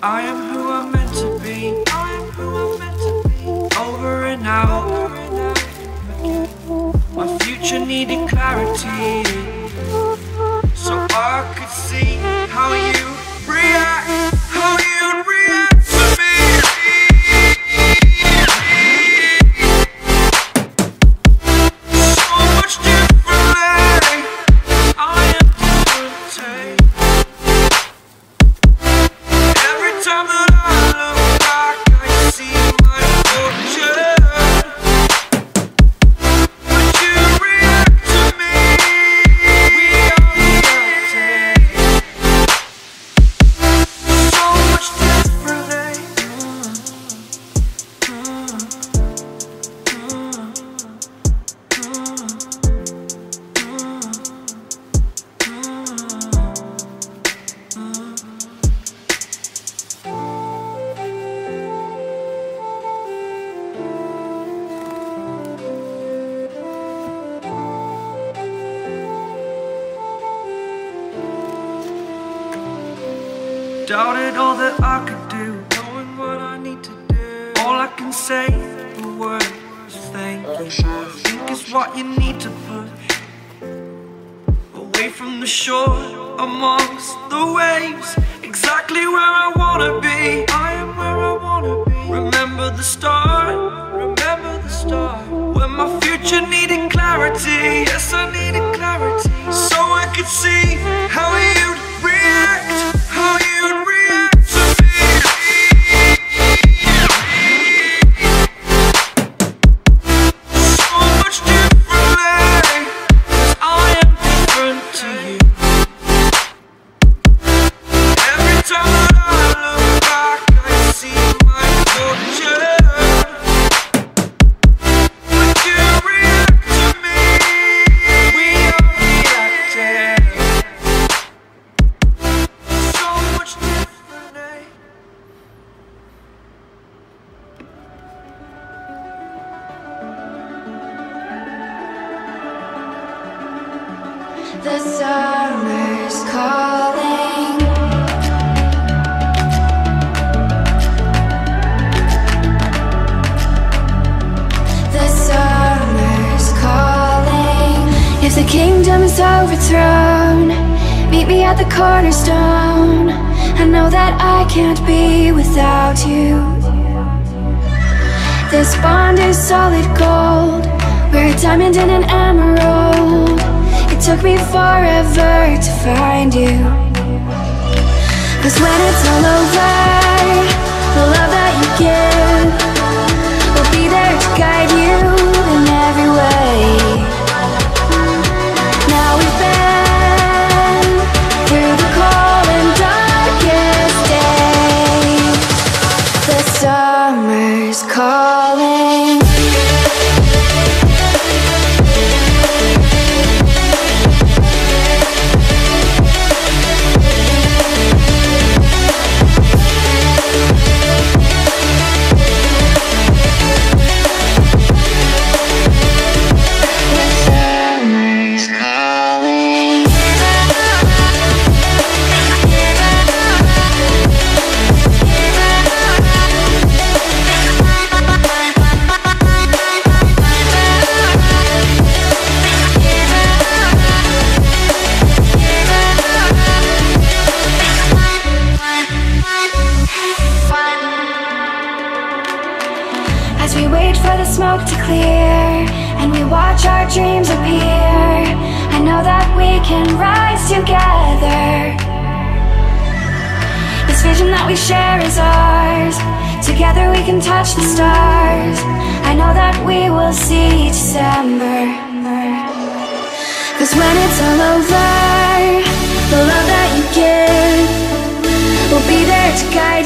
I am who I'm meant to be. Over and out. My future needed clarity, so I could see how you react, how you'd react to me. So much differently, I am different. Every time that I look back, I see my fortune. But you react to me. We are reacting so much differently. Doubted all that I could do, knowing what I need to do. All I can say, the word is thank you. I think is what you need to push away from the shore, amongst the waves. Exactly where I wanna be. I am where I wanna be. Remember the start, when my future needed clarity. Yes, I needed clarity, so I could see how you'd react, how you'd react to me. So much differently, 'cause I am different to you. Every time that I look back, I see my fortune. But you react to me. We are reacting so much differently. The summer's calling. The summer's calling. If the kingdom is overthrown, meet me at the cornerstone. I know that I can't be without you. This bond is solid gold. We're a diamond and an emerald. It took me forever to find you. 'Cause when it's all over, the love that you give will be there to guide you in every way. Now we've been through the cold and darkest days. The summer's calling. As we wait for the smoke to clear and we watch our dreams appear, I know that we can rise together. This vision that we share is ours. Together we can touch the stars. I know that we will see December. 'Cause when it's all over, the love that you give will be there to guide